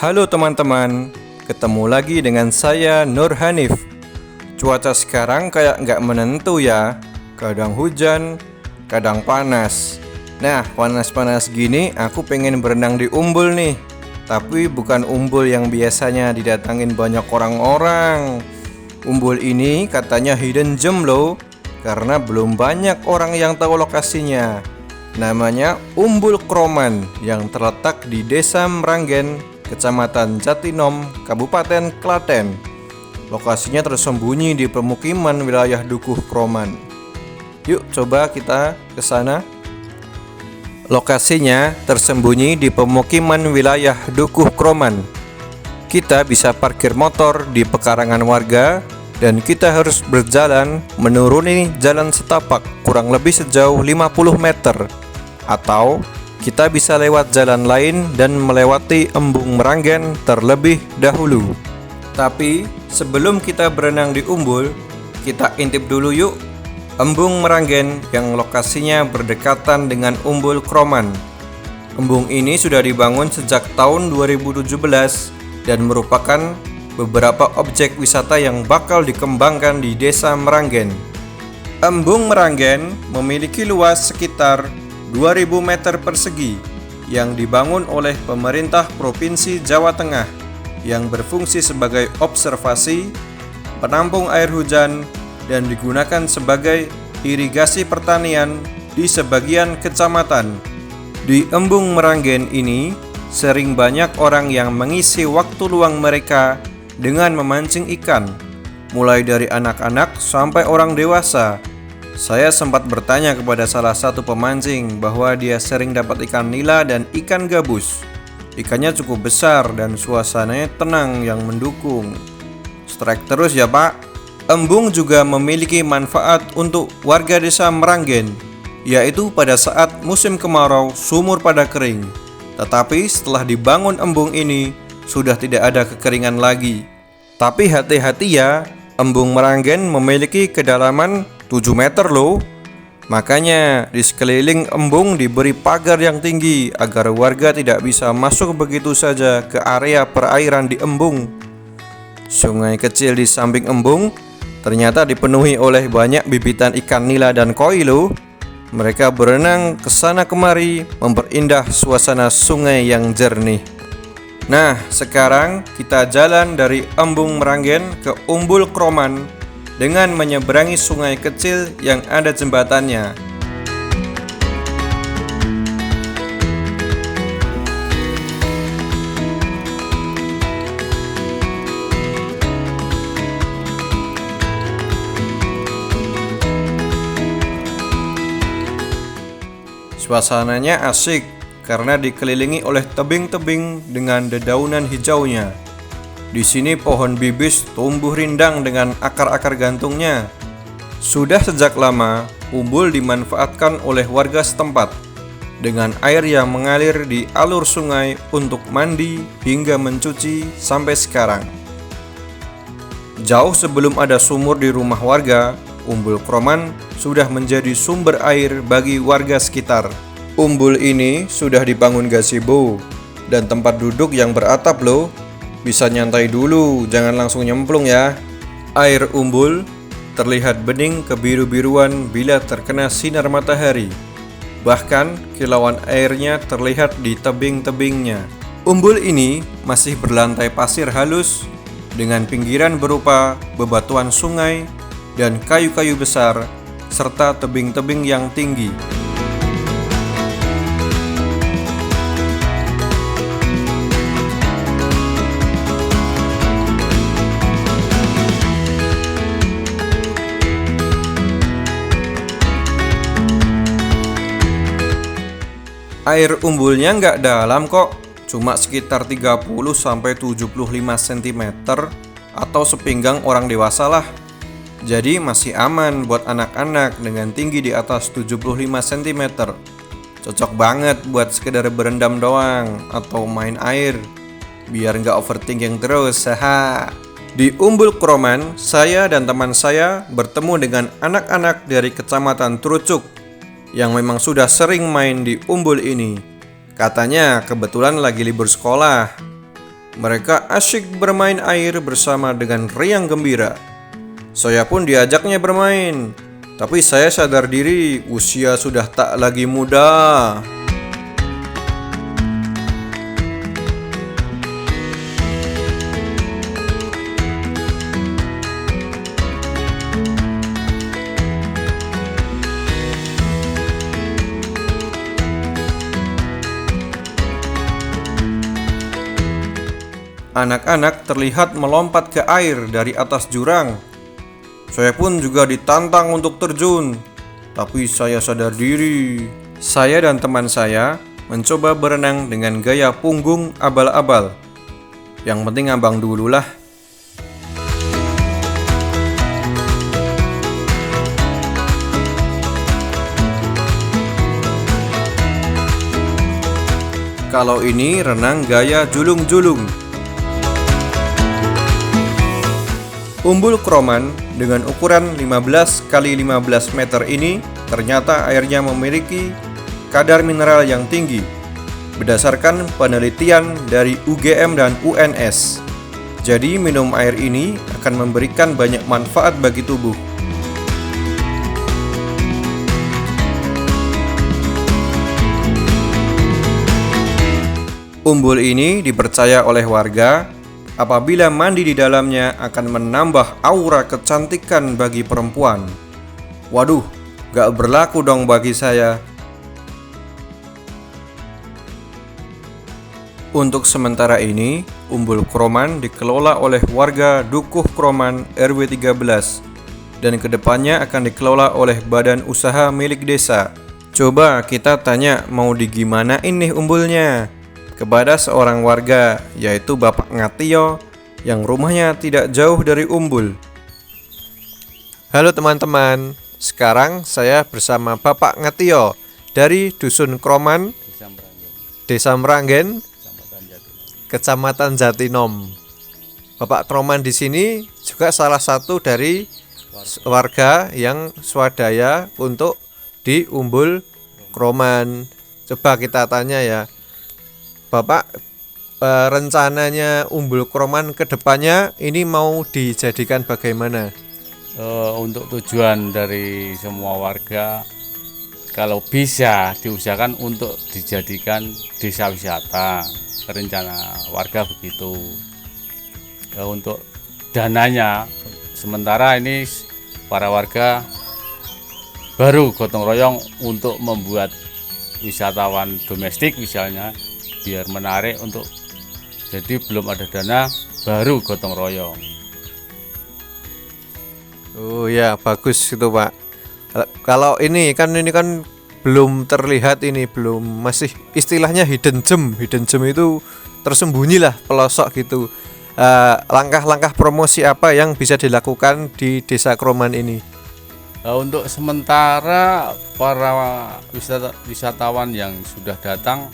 Halo teman-teman, ketemu lagi dengan saya Nur Hanif. Cuaca sekarang kayak nggak menentu ya. Kadang hujan, kadang panas. Nah, panas-panas gini aku pengen berenang di umbul nih. Tapi bukan umbul yang biasanya didatangin banyak orang-orang. Umbul ini katanya hidden gem loh, karena belum banyak orang yang tahu lokasinya. Namanya Umbul Kroman yang terletak di Desa Meranggen, Kecamatan Jatinom, Kabupaten Klaten. Lokasinya tersembunyi di pemukiman wilayah Dukuh Kroman. Yuk coba kita ke sana. Lokasinya tersembunyi di pemukiman wilayah Dukuh Kroman. Kita bisa parkir motor di pekarangan warga dan kita harus berjalan menuruni jalan setapak kurang lebih sejauh 50 meter. Atau kita bisa lewat jalan lain dan melewati Embung Meranggen terlebih dahulu. Tapi sebelum kita berenang di umbul, kita intip dulu yuk Embung Meranggen yang lokasinya berdekatan dengan Umbul Kroman. Embung ini sudah dibangun sejak tahun 2017 dan merupakan beberapa objek wisata yang bakal dikembangkan di Desa Meranggen. Embung Meranggen memiliki luas sekitar 2000 meter persegi yang dibangun oleh pemerintah Provinsi Jawa Tengah yang berfungsi sebagai observasi, penampung air hujan, dan digunakan sebagai irigasi pertanian di sebagian kecamatan. Di Embung Meranggen ini sering banyak orang yang mengisi waktu luang mereka dengan memancing ikan, mulai dari anak-anak sampai orang dewasa. Saya sempat bertanya kepada salah satu pemancing bahwa dia sering dapat ikan nila dan ikan gabus. Ikannya cukup besar dan suasananya tenang yang mendukung. Strike terus ya Pak. Embung juga memiliki manfaat untuk warga desa Meranggen, yaitu pada saat musim kemarau sumur pada kering. Tetapi setelah dibangun embung ini sudah tidak ada kekeringan lagi. Tapi hati-hati ya, Embung Meranggen memiliki kedalaman 7 meter loh. Makanya di sekeliling embung diberi pagar yang tinggi agar warga tidak bisa masuk begitu saja ke area perairan di embung. Sungai kecil di samping embung ternyata dipenuhi oleh banyak bibitan ikan nila dan koi loh. Mereka berenang ke sana kemari memperindah suasana sungai yang jernih. Nah, sekarang kita jalan dari Embung Meranggen ke Umbul Kroman dengan menyeberangi sungai kecil yang ada jembatannya. Suasananya asik karena dikelilingi oleh tebing-tebing dengan dedaunan hijaunya. Di sini pohon bibis tumbuh rindang dengan akar-akar gantungnya. Sudah sejak lama, umbul dimanfaatkan oleh warga setempat dengan air yang mengalir di alur sungai untuk mandi hingga mencuci sampai sekarang. Jauh sebelum ada sumur di rumah warga, Umbul Kroman sudah menjadi sumber air bagi warga sekitar. Umbul ini sudah dibangun gazebo dan tempat duduk yang beratap loh. Bisa nyantai dulu, jangan langsung nyemplung ya. Air umbul terlihat bening kebiru-biruan bila terkena sinar matahari. Bahkan kilauan airnya terlihat di tebing-tebingnya. Umbul ini masih berlantai pasir halus dengan pinggiran berupa bebatuan sungai dan kayu-kayu besar serta tebing-tebing yang tinggi. Air umbulnya nggak dalam kok, cuma sekitar 30-75 cm atau sepinggang orang dewasa lah. Jadi masih aman buat anak-anak dengan tinggi di atas 75 cm. Cocok banget buat sekedar berendam doang atau main air, biar nggak overthinking terus. Haha. Di Umbul Kroman, saya dan teman saya bertemu dengan anak-anak dari Kecamatan Trucuk yang memang sudah sering main di umbul ini. Katanya kebetulan lagi libur sekolah. Mereka asyik bermain air bersama dengan riang gembira. Saya pun diajaknya bermain, tapi saya sadar diri usia sudah tak lagi muda. Anak-anak terlihat melompat ke air dari atas jurang. Saya pun juga ditantang untuk terjun, tapi saya sadar diri. Saya dan teman saya mencoba berenang dengan gaya punggung abal-abal. Yang penting abang dululah. Kalau ini renang gaya julung-julung. Umbul Kroman dengan ukuran 15 x 15 meter ini ternyata airnya memiliki kadar mineral yang tinggi berdasarkan penelitian dari UGM dan UNS. Jadi minum air ini akan memberikan banyak manfaat bagi tubuh. Umbul ini dipercaya oleh warga apabila mandi di dalamnya akan menambah aura kecantikan bagi perempuan. Waduh, gak berlaku dong bagi saya. Untuk sementara ini, Umbul Kroman dikelola oleh warga Dukuh Kroman RW 13 dan kedepannya akan dikelola oleh badan usaha milik desa. Coba kita tanya mau digimanain nih umbulnya kepada seorang warga, yaitu Bapak Ngatio yang rumahnya tidak jauh dari umbul. Halo teman-teman, sekarang saya bersama Bapak Ngatio dari Dusun Kroman, Desa Meranggen, Kecamatan Jatinom. Bapak Kroman di sini juga salah satu dari warga yang swadaya untuk di Umbul Kroman. Coba kita tanya ya, Bapak, rencananya Umbul Kroman ke depannya ini mau dijadikan bagaimana? Untuk tujuan dari semua warga, kalau bisa diusahakan untuk dijadikan desa wisata, rencana warga begitu. Untuk dananya, sementara ini para warga baru gotong royong untuk membuat wisatawan domestik misalnya, biar menarik untuk, jadi belum ada dana, baru gotong royong. Oh ya, bagus itu Pak. Kalau ini kan belum terlihat, ini belum, masih istilahnya hidden gem. Hidden gem itu tersembunyi lah, pelosok gitu. Langkah-langkah promosi apa yang bisa dilakukan di Desa Kroman ini? Untuk sementara para wisatawan yang sudah datang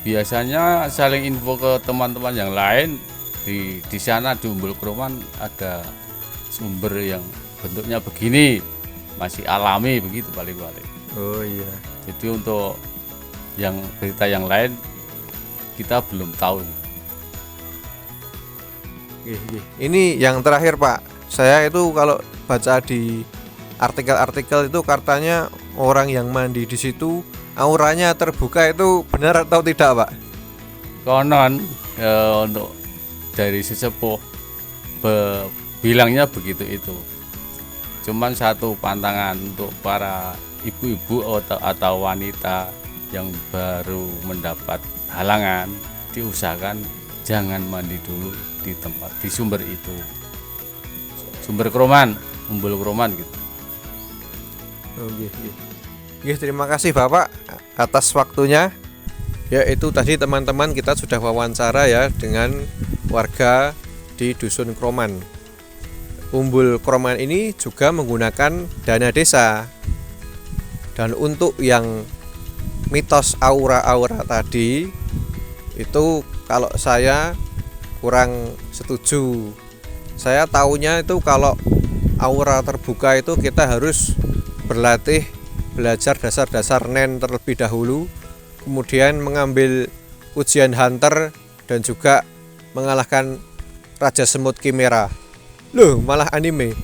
biasanya saling info ke teman-teman yang lain. Di sana di Umbul Kroman ada sumber yang bentuknya begini, masih alami begitu balik-balik. Oh iya. Jadi untuk yang berita yang lain kita belum tahu. Ini yang terakhir Pak, saya itu kalau baca di artikel-artikel itu katanya orang yang mandi di situ auranya terbuka, itu benar atau tidak Pak? Konon untuk dari sesepuh bilangnya begitu itu. Cuman satu pantangan untuk para ibu-ibu atau wanita yang baru mendapat halangan, diusahakan jangan mandi dulu di tempat, di sumber itu, sumber Kroman, Umbul Kroman gitu. Terima kasih Bapak atas waktunya. Ya, itu tadi teman-teman kita sudah wawancara ya dengan warga di Dusun Kroman. Umbul Kroman ini juga menggunakan dana desa. Dan untuk yang mitos aura-aura tadi, itu kalau saya kurang setuju. Saya taunya itu kalau aura terbuka itu kita harus berlatih, belajar dasar-dasar nen terlebih dahulu, kemudian mengambil ujian hunter dan juga mengalahkan Raja Semut Chimera. Loh, malah anime.